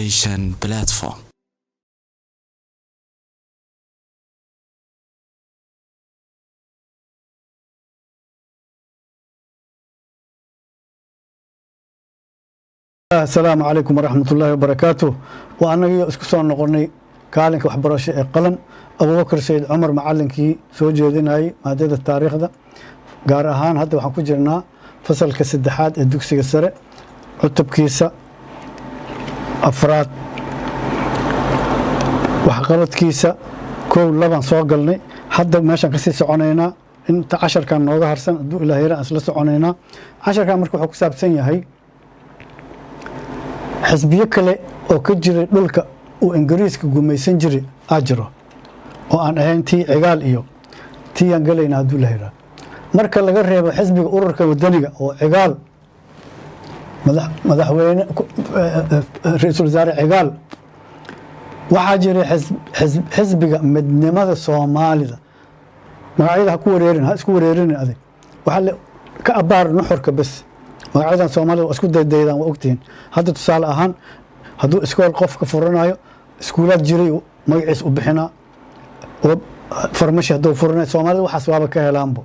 Nation platform. السلام عليكم ورحمة الله وبركاته. وأنا اسكسون نقولني كالنك وحبرش قلم أبو بكر سيد عمر معلنكي سوجي هاي مادة التاريخ ده قارهان هذا وحكو جرنا فصل كسدحات الدكسي السرع عتب كيسة أفراد وحقلت كيسة كل لبن صوغلني حتى ماشي كسي سعونينا انت 10 كان نوغا هرسن دو إلى هيرا أسلا سعونينا 10 كان مركو حكو سابسين هاي xisbiyo kale oo ka jiray dhulka uu Ingiriiska gumaysan jiray ajiro oo aan ahayn tii cigaal iyo tii aan galayna haduu leeyahay marka laga reebo xisbiga ururka wadaniga oo cigaal madaxweyne ra'iisul wasaare cigaal waxa jiray xisbiga midnimada Soomaalida magacyada ku wareerin ha isku wareerin adag waxa ka abaar nuxurka bas magacadan Soomaaliya oo isku daydeedan waa ogtiin hadda tusaale ahaan haduu iskool qof ka furanayo iskuulad jiray magaciis u bixina oo farmashi haduu furanayo Soomaaliya waxaas waaba ka helaanbo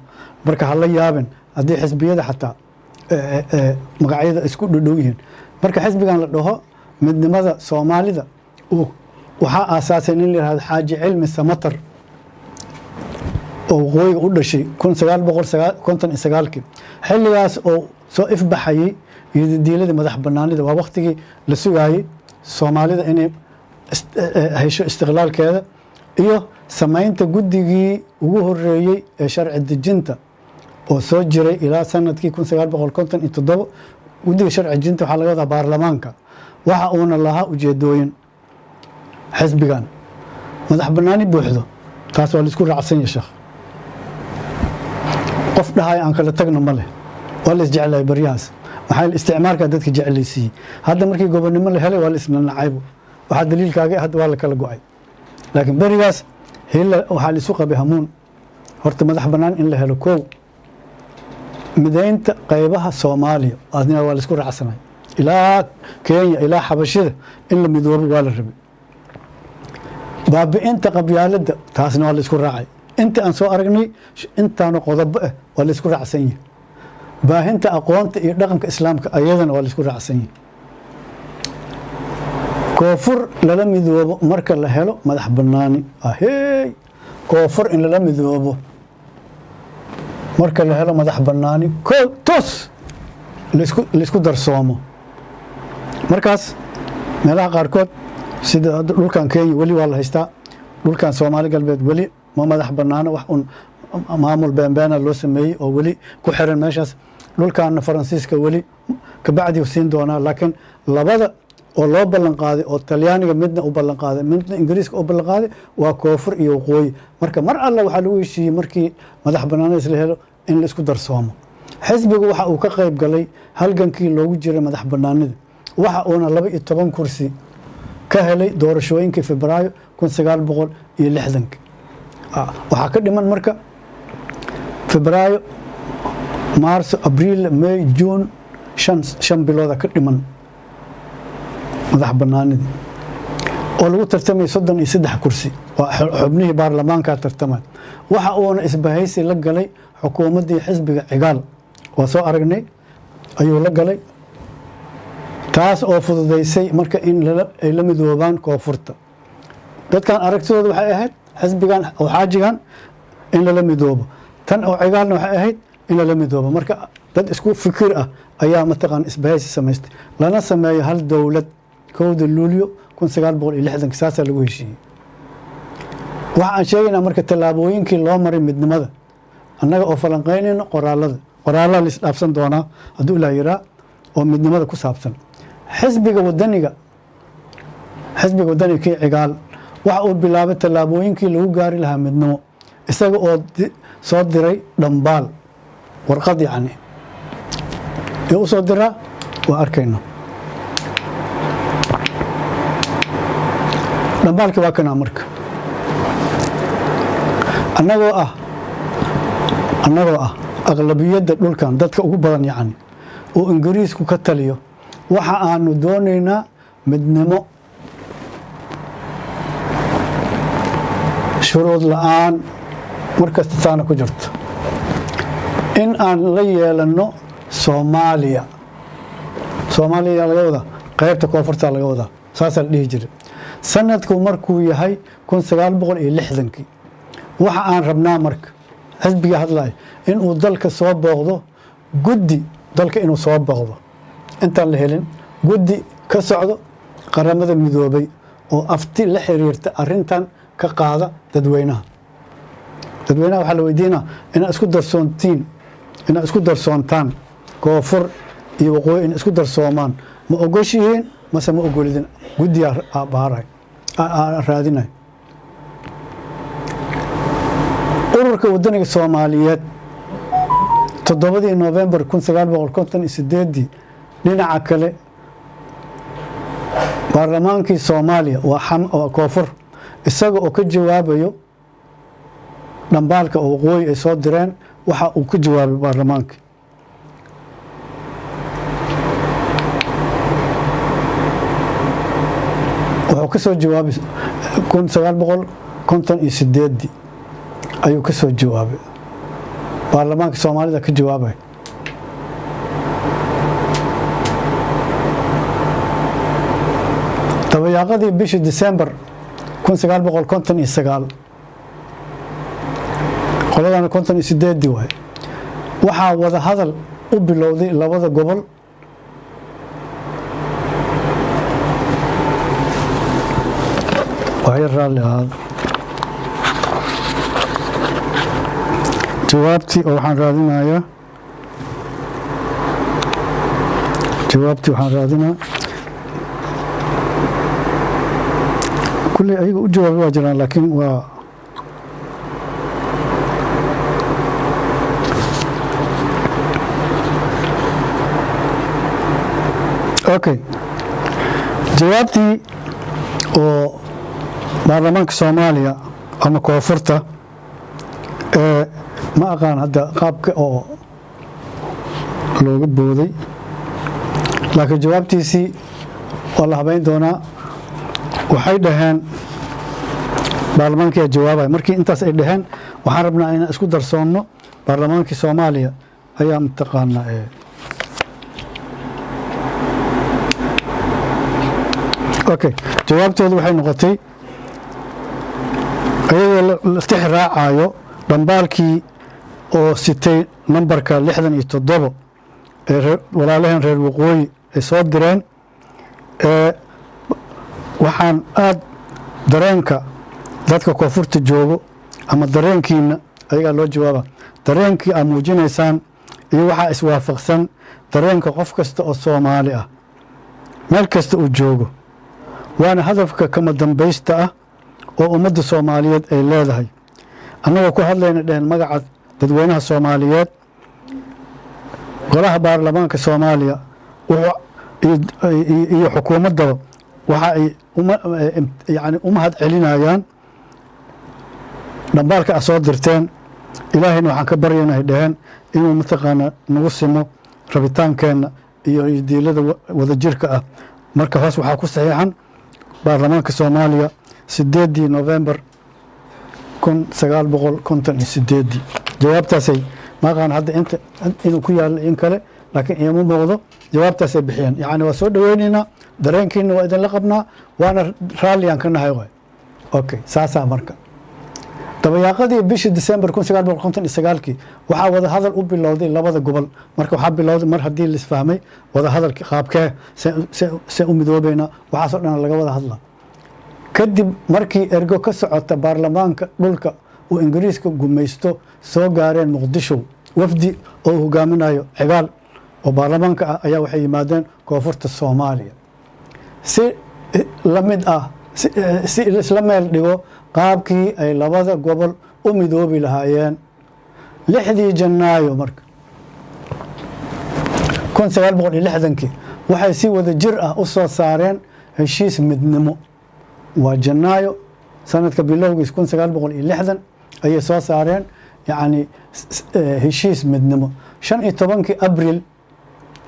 marka hal la yaabin hadii xisbiyada xataa magacyada isku dhadhow yihiin marka xisbigan la dhaho midnimada Soomaalida waxa aasaasan in la yiraahdo Xaaji Cilmi Samatar oo qoyga u dhashay 1959 xilligaas oo soo ifbaxay diilada madax banaanida waa waqtigii la sugayay Soomaalida inay hesho istiqlaalkeeda iyo sameynta guddigii ugu horeeyay ee sharci dejinta oo soo jiray ilaa sanadkii 1957 guddiga sharci dejinta waxa laga wadaa baarlamaanka waxa uu lahaa ujeedooyin xisbigan madax banaani buuxdo taas waa la isku raacsan yahay qof dhahay aan kala tagno ma leh wala isjeclay bariyaas waxa isticmaalka dadka jeclaysi hadda markii gobonimo la helay wala isna nacayb waxa daliilkaaga hadda waa la kala go'ay laakiin bariyaas hila waxa la isku qabay hamuun horta madax banaan in la helo koow mideynta qaybaha Soomaaliya adina waa la isku raacsanay ilaa Kenya ilaa Xabashida in la midoobo waa la rabay baabi'inta qabyaalada taasna waa la isku raacay inta aan soo aragnay intaanu qodob ah waa la isku raacsan yahay baahinta aqoonta iyo dhaqanka islaamka ayadana waa la isku raacsan yahay koonfur lala midoobo marka la helo madax banaani ahey koonfur in lala midoobo marka la helo madax banaani tos la isku darsoomo markaas meelaha qaarkood sida dhulkan Kenya wali waa la haystaa dhulkan Soomaali galbeed wali ma madax banaana wax maamul beenbeena loo sameeyay oo wali ku xiran meeshaas dhulkan Faransiiska wali ka bacdi u siin doona laakiin labada oo loo ballan qaaday oo Talyaaniga midna u ballan qaaday midna Ingiriiska u ballan qaaday waa koonfur iyo waqooyi marka mar alla waxa lagu heshiiyay markii madax banaana isla helo in la isku darsoomo xisbigu waxa uu ka qayb galay halgankii loogu jiray madax banaanida waxa uu 12 kursi ka helay doorashooyinkii Febraayo 1960 waxa ka dhiman marka Febraayo Maarso Abriil May June shan bilooda ka dhiman madax banaanida oo lagu tartamay 33 kursi waa xubnihii baarlamaanka tartamay waxa uu isbahaysi la galay xukuumadii xisbiga cigaal waa soo aragnay ayuu la galay taas oo fududeysay marka in ay la midoobaan koonfurta dadkan aragtidooda waxay ahayd xisbigan oo xaajigan in la midoobo tan oo cigaalna waxay ahayd in la midoobo marka dad isku fikir ah ayaa mataqaan isbahaysi sameystay lana sameeyo hal dawlad kooda Luulyo 1960 saasa lagu heshiiyay waxaan sheegaynaa marka talaabooyinkii loo maray midnimada annaga oo falanqeynayno qoraalada la isdhaafsan doona haduu ilaa yaraa oo midnimada ku saabsan xisbiga wadaniga kii cigaal waxa uu bilaabay talaabooyinkii lagu gaari lahaa midnimo isaga oo soo diray dhambaal warqad yani ee u soo diraa waa arkayno dhambaalkii waa kana marka annagoo ah aqlabiyada dhulkan dadka ugu badan yani oo Ingiriisku ka taliyo waxa aanu doonaynaa midnimo shuruud la'aan markasta taana ku jirto in aan la yeelano Soomaaliya laga wada qaybta koonfurta laga wada saas la dhihi jiray sanadku markuu yahay 1960 waxa aan rabnaa marka xisbiga hadlay in uu dalka soo booqdo guddi dalka inuu soo booqdo intaan la helin guddi ka socdo qaramada midoobay oo afti la xiriirta arintan ka qaada dadweynaha waxa la weydiinaa in isku darsoontaan koonfur iyo waqooyi in isku darsoomaan ma ogoshihiin mase ma ogolidin guddiga baaray raadinay ururka wadaniga Soomaaliyeed 7 November 1958 dhinaca kale baarlamaankii Soomaaliya waa koonfur isaga oo ka jawaabayo dhambaalka waqooyi ay soo direen waxa uu ka jawaabay baarlamaanka wuxuu ka soo jawaabay 1958 ayuu ka soo jawaabay baarlamaanka Soomaalida ka jawaabay tabayaaqadii bishii December 1959 qoladana 58 waay waxa wada hadal u bilowday labada gobol jawaabtii waxaan raadinayaa kulli ayaga u jawaabay waa jiraan laakiin waa okay jawaabtii oo baarlamaanka Soomaaliya ama koonfurta ma aqaan hadda qaabka oo looga booday laakiin jawaabtiisii waa la habeyn doonaa waxay dhaheen baarlamaankii jawaabay markii intaas ay dhaheen waxaan rabnaa inaan isku darsoonno baarlamaankii Soomaaliya ayaa mutaqaanaa okay jawaabtoodu waxay noqotay ayagoo la tix raacayo dhambaalkii oo sitay nambarka 67 ee walaalaheen reer waqooyi ay soo direen waxaan aad dareenka dadka koonfurta joogo ama dareenkiina ayaga loo jawaaba dareenkii aad muujinaysaan iyo waxa iswaafaqsan dareenka qof kasta oo Soomaali ah meel kasta uu joogo waana hadafka kama dambaysta ah oo ummadda Soomaaliyeed ay leedahay annaga ku hadlayna dheen magaca dadweynaha Soomaaliyeed golaha baarlamaanka Soomaaliya iyo xukuumadda waxa ay umahad celinayaan dhambaalka soo dirteen ilaahayna waxaan ka baryaynaa dhaheen inuu mataqaana nagu simo rabitaankeenna iyo diilada wadajirka ah marka hoos waxaa ku saxiixan baarlamaanka Soomaaliya 8 November 1958 jawaabtaasay maqaan hadda inuu ku yaalo in kale laakiin iima muuqdo jawaabtaasay bixiyeen waa soo dhaweynayna dareenkiina waa idin la qabnaa waana raaliyan ka nahay okay saasa marka tabayaaqadii bishii December 1959 waxa wada hadal u bilowday labada gobol marka waxa bilowday mar hadii la isfahmay wada hadalkii qaabkee se u midoobayna waxa soo dhan laga wada hadlaa kadib markii ergo ka socota baarlamaanka dhulka oo Ingiriiska gumaysto soo gaareen Muqdisho wafdi oo hogaaminayo cigaal oo baarlamaanka ayaa waxay yimaadeen koonfurta Soomaaliya si lamid ah si isla meel dhigo qaabkii ay labada gobol u midoobi lahaayeen 6 Janaayo marka 1960 waxay si wada jir ah u soo saareen heshiis midnimo waa Janaayo sanadka bilowgiis 1960 ayay soo saareen heshiis midnimo 15 Abriil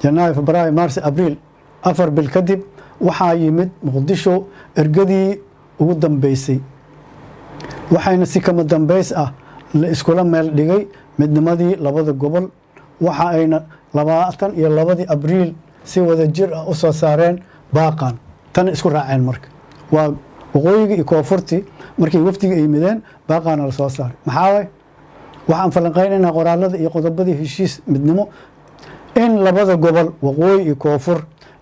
Janaayo Febraayo Maarso Abriil 4 bil kadib waxaa yimid Muqdisho ergadii ugu dambeysay waxayna si kama dambays ah la iskula meel dhigay midnimadii labada gobol waxa ayna 22 abriil si wada jir ah u soo saareen baaqan tan isku raaceen marka waa waqooyiga iyo koonfurtii markii wafdiga ay yimideen baaqana la soo saaray maxaa way waxaan falanqeynaynaa qoraalada iyo qodobadii heshiis midnimo in labada gobol waqooyi iyo koonfur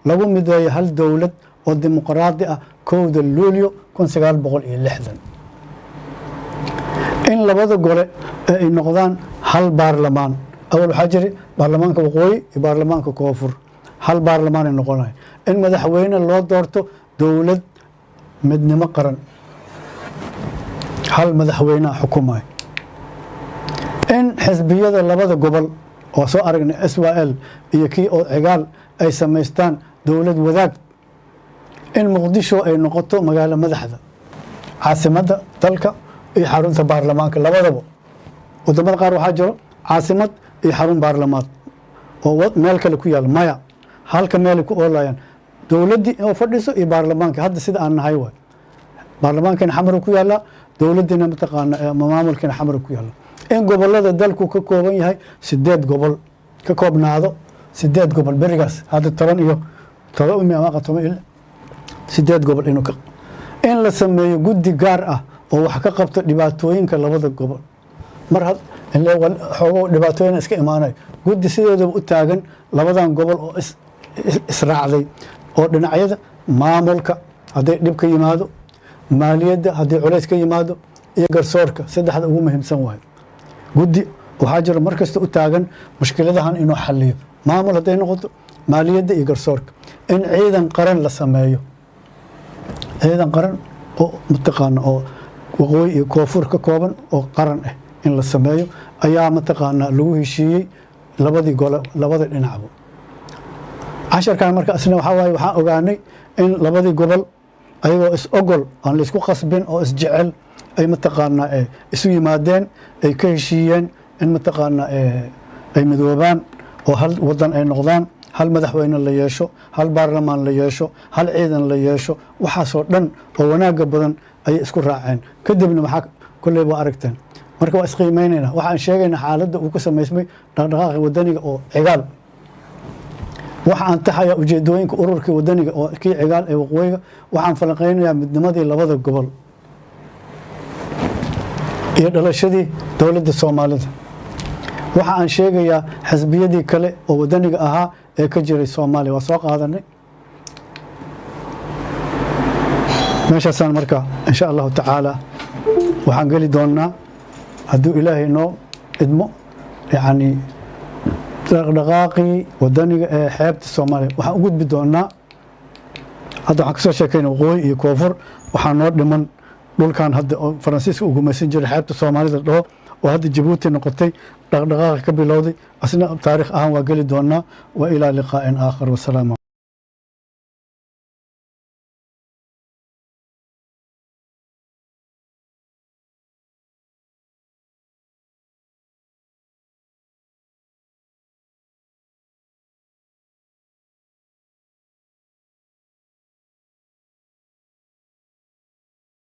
lagu mideeyo hal dowlad oo dimuqraadi ah 1 Luulyo 1960 in labada gole ay noqdaan hal baarlamaan awal waxaa jiray baarlamaanka waqooyi iyo baarlamaanka koonfur hal baarlamaan ay noqonay in madaxweyne loo doorto dowlad midnimo qaran hal madaxweyne xukumay in xisbiyada labada gobol oo soo aragnay SYL iyo kii oo cigaal ay sameystaan dowlad wadaag in muqdisho ay noqoto magaalo madaxda caasimadda dalka iyo xarunta baarlamaanka labadaba wadamada qaar waxaa jiro caasimad iyo xarun baarlamaad oo meel kale ku yaal maya halka meel ku oolayaan dowladii oo fadhiso iyo baarlamaanka hadda sida aan nahay way baarlamaankan xamar ku yaala dowladina mataqaana maamulkan xamar ku yaala in gobolada dalku ka kooban yahay 8 gobol ka koobnaado 8 gobol berigaas hadda 10 iyo 8 gobol inuu in la sameeyo guddi gaar ah oo wax ka qabto dhibaatooyinka labada gobol mar had xogo dhibaatooyin iska imaanay guddi sideedaba u taagan labadan gobol oo israacday oo dhinacyada maamulka haday dhib ka yimaado maaliyadda haday culays ka yimaado iyo garsoorka saddexda ugu muhiimsan waay guddi waxaa jira markasta u taagan mushkiladahan inuu xalliyo maamul haday noqoto maaliyadda iyo garsoorka in ciidan qaran la sameeyo ciidan qaran oo mataqaana oo waqooyi iyo koonfur ka kooban oo qaran ah in la sameeyo ayaa mataqaana lagu heshiiyey labadii gole labada dhinacba casharkan marka asna waxa waaye waxaan ogaanay in labadii gobol ayagoo is ogol aan la isku qasbin oo is jecel ay mataqaana isu yimaadeen ay ka heshiiyeen in mataqaana ay midoobaan oo hal wadan ay noqdaan hal madaxweyne la yeesho hal baarlamaan la yeesho hal ciidan la yeesho waxaasoo dhan oo wanaaga badan ay isku raaceen kadibna maxaa kulay waa aragteen marka waa isqiimeynayna waxaan sheegaynaa xaaladda uu ka sameysmay dhaqdhaqaaqa wadaniga oo cigaal waxaan taxaya ujeedooyinka ururka wadaniga oo kii cigaal ee waqooyiga waxaan falanqeynayaa midnimadii labada gobol iyo dhalashadii dowladda Soomaalida waxa aan sheegayaa xisbiyadii kale oo wadaniga ahaa ee ka jiray Soomaaliya waa soo qaadanay meeshaasaan marka insha Allah tacaala waxaan gali doonaa hadduu ilaahay noo idmo yani dhaqdhaqaaqii wadaniga ee xeebta Soomaaliya waxaan u gudbi doonaa hadda waxaan kasoo sheekaynay waqooyi iyo koonfur waxaa noo dhiman dhulkan hadda oo Faransiiska ugu maysan jiray xeebta Soomaalida dhaho oo hadda Djibouti noqotay dhaqdhaqaaqa ka bilowday asna taariikh ahaan waa gali doonaa wa ilaa liqaa'in aakhir wa salaam